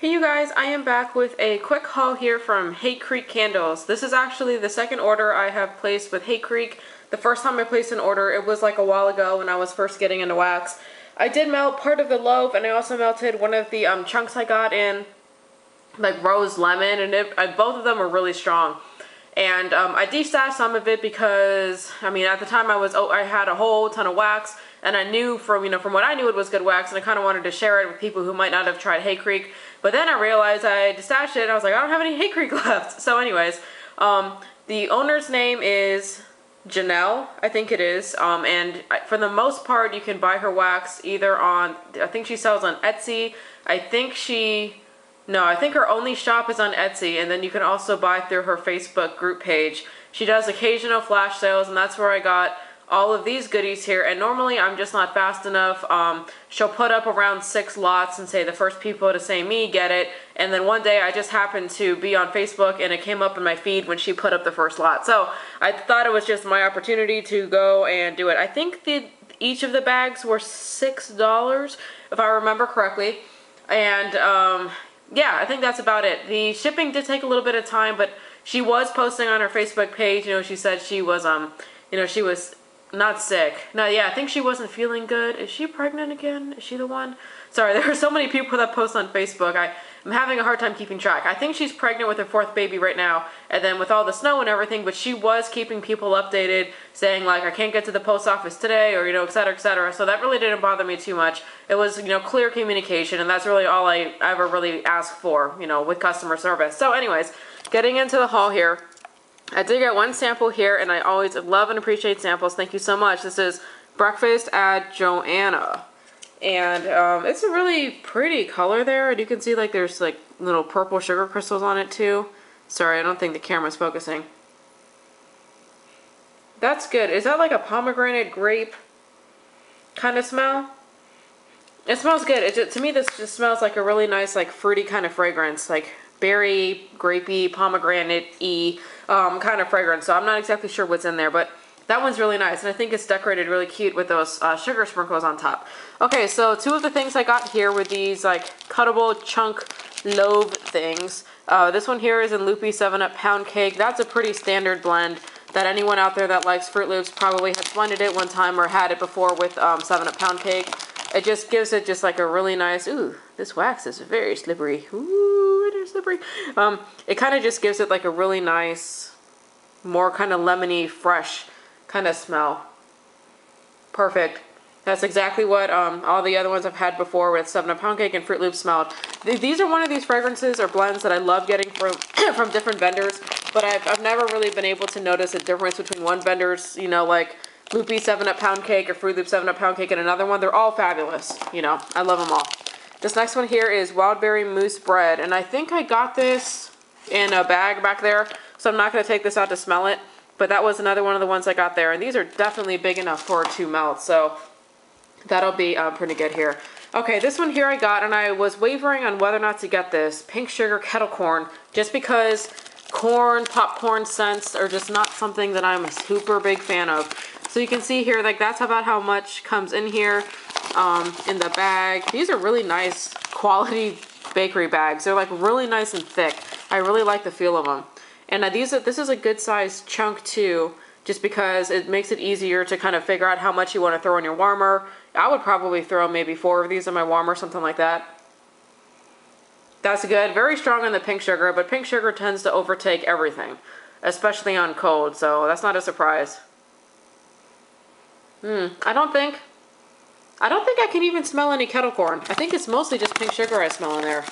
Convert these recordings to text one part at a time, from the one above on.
Hey you guys, I am back with a quick haul here from Hay Creek Candles. This is actually the second order I have placed with Hay Creek. The first time I placed an order, it was like a while ago when I was first getting into wax. I did melt part of the loaf, and I also melted one of the chunks I got in like rose lemon, and both of them were really strong. And I destashed some of it because, I mean, at the time I had a whole ton of wax, and I knew from what I knew it was good wax, and I kind of wanted to share it with people who might not have tried Hay Creek. But then I realized I destashed it, and I was like, I don't have any Hay Creek left. So anyways, the owner's name is Janelle, I think it is, and for the most part, you can buy her wax either on, I think she sells on Etsy. I think her only shop is on Etsy, and then you can also buy through her Facebook group page. She does occasional flash sales, and that's where I got all of these goodies here. And normally I'm just not fast enough. She'll put up around 6 lots and say the first people to say me get it. And then one day I just happened to be on Facebook, and it came up in my feed when she put up the first lot. So I thought it was just my opportunity to go and do it. I think each of the bags were $6, if I remember correctly. And yeah, I think that's about it. The shipping did take a little bit of time, but she was posting on her Facebook page. She said she was, she was not sick. No, yeah, I think she wasn't feeling good. Is she pregnant again? Is she the one? Sorry, there are so many people that post on Facebook. I'm having a hard time keeping track. I think she's pregnant with her 4th baby right now, and then with all the snow and everything, but she was keeping people updated, saying like, I can't get to the post office today, or, et cetera, et cetera. So that really didn't bother me too much. It was, clear communication, and that's really all I ever really ask for, with customer service. So anyways, getting into the haul here. I did get one sample here, and I always love and appreciate samples. Thank you so much. This is Breakfast Add Joanna. And it's a really pretty color there. And you can see like there's like little purple sugar crystals on it too. Sorry, I don't think the camera's focusing. That's good. Is that like a pomegranate grape kind of smell? It smells good. To me, this just smells like a really nice, like fruity kind of fragrance, like berry, grapey, pomegranate-y kind of fragrance. So I'm not exactly sure what's in there, but that one's really nice, and I think it's decorated really cute with those sugar sprinkles on top. Okay, so 2 of the things I got here were these like cuttable chunk loaf things. This one here is in Loopy 7-Up Pound Cake. That's a pretty standard blend that anyone out there that likes Fruit Loops probably has blended it one time or had it before with 7-Up Pound Cake. It just gives it just like a really nice, ooh, this wax is very slippery. Ooh, it is slippery. It kind of just gives it like a really nice, more kind of lemony, fresh kind of smell. Perfect. That's exactly what all the other ones I've had before with 7-Up Pound Cake and Fruit Loops smelled. These are one of these fragrances or blends that I love getting from from different vendors, but I've never really been able to notice a difference between one vendor's, like Loopy 7-Up Pound Cake or Fruit Loop 7-Up Pound Cake and another one. They're all fabulous. I love them all. This next one here is Wildberry Mousse Bread, and I think I got this in a bag back there, so I'm not going to take this out to smell it. But that was another one of the ones I got there. And these are definitely big enough for 2 melt. So that'll be pretty good here. Okay, this one here I got, and I was wavering on whether or not to get this. Pink Sugar Kettle Corn. Just because corn, popcorn scents are just not something that I'm a super big fan of. So you can see here, like that's about how much comes in here in the bag. These are really nice quality bakery bags. They're like really nice and thick. I really like the feel of them. And this is a good size chunk too, just because it makes it easier to kind of figure out how much you want to throw in your warmer. I would probably throw maybe 4 of these in my warmer, something like that. That's good. Very strong on the pink sugar, but pink sugar tends to overtake everything, especially on cold, so that's not a surprise. I don't think I can even smell any kettle corn. I think it's mostly just pink sugar I smell in there.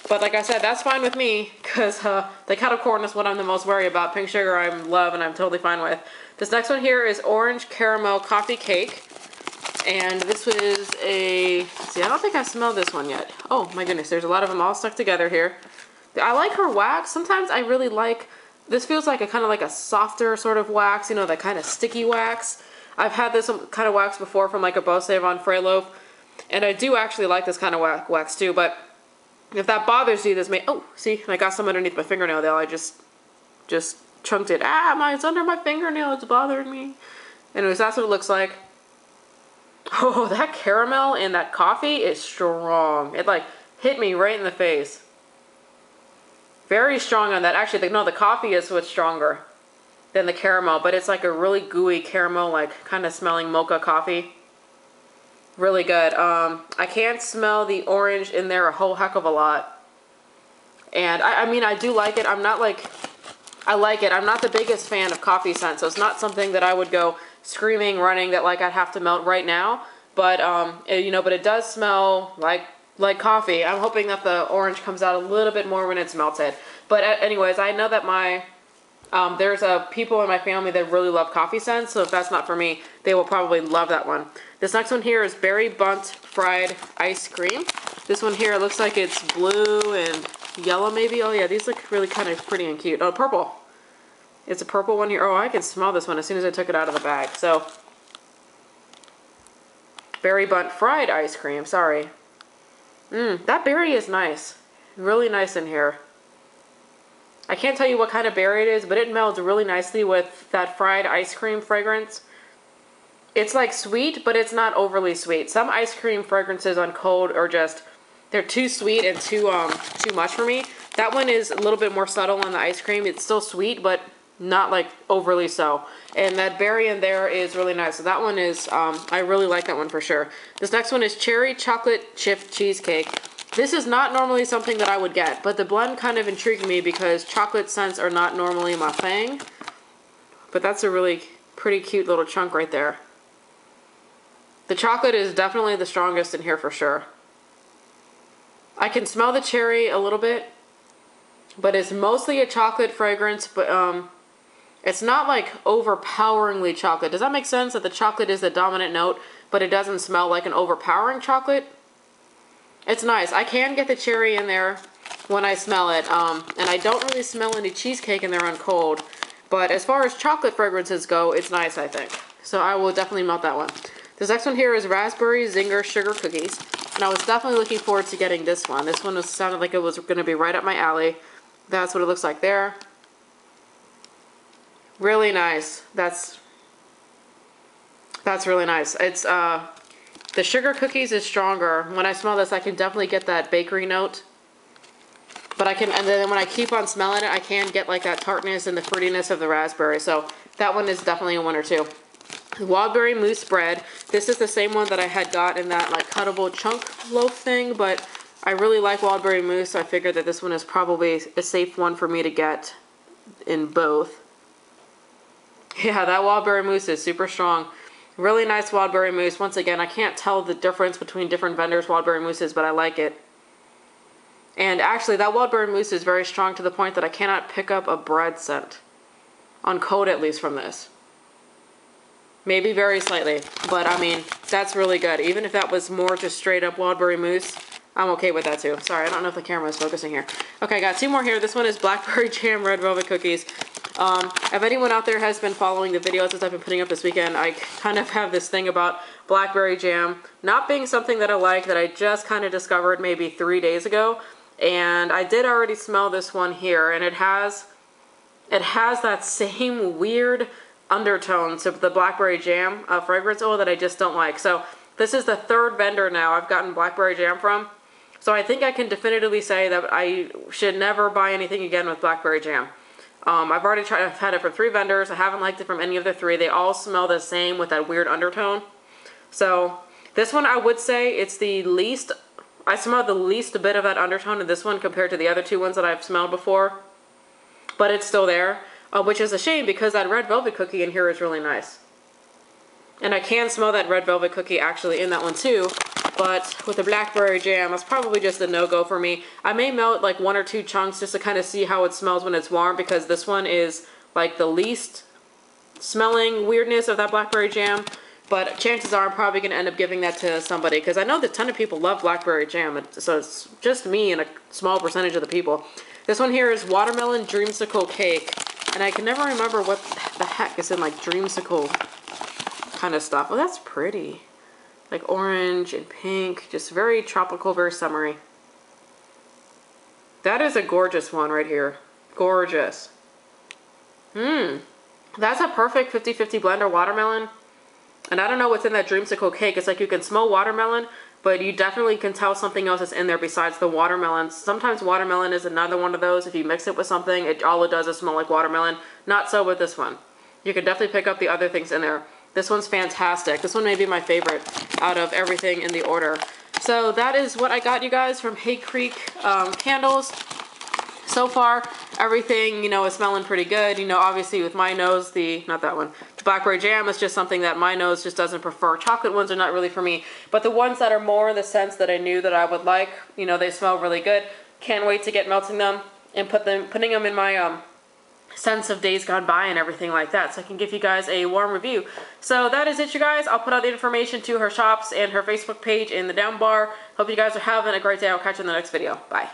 But like I said, that's fine with me, because the kettle corn is what I'm the most worried about. Pink sugar I love and I'm totally fine with. This next one here is Orange Caramel Coffee Cake. And this was see, I don't think I smelled this one yet. Oh my goodness, there's a lot of them all stuck together here. I like her wax. Sometimes I really like, this feels like a kind of like a softer sort of wax, that kind of sticky wax. I've had this kind of wax before from like a Beau Savon Fray loaf. And I do actually like this kind of wax too, but if that bothers you, this may, oh, see, I got some underneath my fingernail there. I just chunked it. It's under my fingernail. It's bothering me. Anyways, that's what it looks like. Oh, that caramel in that coffee is strong. It like hit me right in the face. Very strong on that. Actually, no, the coffee is what's stronger than the caramel, but it's like a really gooey caramel, like kind of smelling mocha coffee. Really good. I can't smell the orange in there a whole heck of a lot. And I mean, I do like it. I'm not like, I like it. I'm not the biggest fan of coffee scent, so it's not something that I would go screaming, running that like I'd have to melt right now. But, you know, but it does smell like coffee. I'm hoping that the orange comes out a little bit more when it's melted. But anyways, I know that my, there's people in my family that really love coffee scents, so if that's not for me, they will probably love that one. This next one here is Berry Bunt Fried Ice Cream. This one here looks like it's blue and yellow maybe. Oh yeah, these look really kind of pretty and cute. Oh, purple. It's a purple one here. Oh, I can smell this one as soon as I took it out of the bag. So, Berry Bunt Fried Ice Cream, sorry. That berry is nice. Really nice in here. I can't tell you what kind of berry it is, but it melds really nicely with that fried ice cream fragrance. It's like sweet, but it's not overly sweet. Some ice cream fragrances on cold are just, they're too sweet and too much for me. That one is a little bit more subtle on the ice cream. It's still sweet, but not like overly so. And that berry in there is really nice. So that one is, I really like that one for sure. This next one is Cherry Chocolate Chip Cheesecake. This is not normally something that I would get, but the blend kind of intrigued me because chocolate scents are not normally my thing. But that's a really pretty cute little chunk right there. The chocolate is definitely the strongest in here for sure. I can smell the cherry a little bit, but it's mostly a chocolate fragrance, but it's not like overpoweringly chocolate. Does that make sense? That the chocolate is the dominant note, but it doesn't smell like an overpowering chocolate? It's nice. I can get the cherry in there when I smell it, and I don't really smell any cheesecake in there on cold, but as far as chocolate fragrances go, it's nice, I think. So I will definitely melt that one. This next one here is Raspberry Zinger Sugar Cookies, and I was definitely looking forward to getting this one. This one sounded like it was going to be right up my alley. That's what it looks like there. Really nice. That's really nice. It's the sugar cookies is stronger. When I smell this, I can definitely get that bakery note. But I can, and then when I keep on smelling it, I can get like that tartness and the fruitiness of the raspberry. So that one is definitely a winner too. Wildberry Mousse Bread. This is the same one that I had got in that like cuttable chunk loaf thing, but I really like Wildberry Mousse, so I figured that this one is probably a safe one for me to get in both. Yeah, that Wildberry Mousse is super strong. Really nice Wildberry Mousse. Once again, I can't tell the difference between different vendors' Wildberry Mousses, but I like it. And actually, that Wildberry Mousse is very strong to the point that I cannot pick up a bread scent. On cold, at least, from this. Maybe very slightly, but I mean, that's really good. Even if that was more just straight up Wildberry Mousse, I'm okay with that too. Sorry, I don't know if the camera is focusing here. Okay, I got two more here. This one is Blackberry Jam Red Velvet Cookies. If anyone out there has been following the videos that I've been putting up this weekend, I kind of have this thing about Blackberry Jam not being something that I like, that I just kind of discovered maybe 3 days ago. And I did already smell this one here, and it has that same weird undertones of the Blackberry Jam fragrance oil that I just don't like. So this is the third vendor now I've gotten Blackberry Jam from. So I think I can definitively say that I should never buy anything again with Blackberry Jam. I've already tried, I've had it from 3 vendors. I haven't liked it from any of the 3. They all smell the same with that weird undertone. So this one I would say it's the least, I smell the least bit of that undertone in this one compared to the other 2 ones that I've smelled before. But it's still there. Which is a shame because that red velvet cookie in here is really nice. And I can smell that red velvet cookie actually in that one too. But with the Blackberry Jam, it's probably just a no-go for me. I may melt like 1 or 2 chunks just to kind of see how it smells when it's warm, because this one is like the least smelling weirdness of that Blackberry Jam. But chances are I'm probably going to end up giving that to somebody, because I know that a ton of people love Blackberry Jam. So it's just me and a small percentage of the people. This one here is Watermelon Dreamsicle Cake. And I can never remember what the heck is in like Dreamsicle kind of stuff. Oh, that's pretty. Like orange and pink. Just very tropical, very summery. That is a gorgeous one right here. Gorgeous. That's a perfect 50-50 blend of watermelon. And I don't know what's in that Dreamsicle cake. It's like you can smell watermelon, but you definitely can tell something else is in there besides the watermelon. Sometimes watermelon is another one of those. If you mix it with something, all it does is smell like watermelon. Not so with this one. You can definitely pick up the other things in there. This one's fantastic. This one may be my favorite out of everything in the order. So that is what I got, you guys, from Hay Creek candles. So far, everything, you know, is smelling pretty good. You know, obviously with my nose, not that one, the Blackberry Jam is just something that my nose just doesn't prefer. Chocolate ones are not really for me. But the ones that are more in the sense that I knew that I would like, you know, they smell really good. Can't wait to get melting them and putting them in my sense of days gone by and everything like that, so I can give you guys a warm review. So that is it, you guys. I'll put out the information to her shops and her Facebook page in the down bar. Hope you guys are having a great day. I'll catch you in the next video. Bye.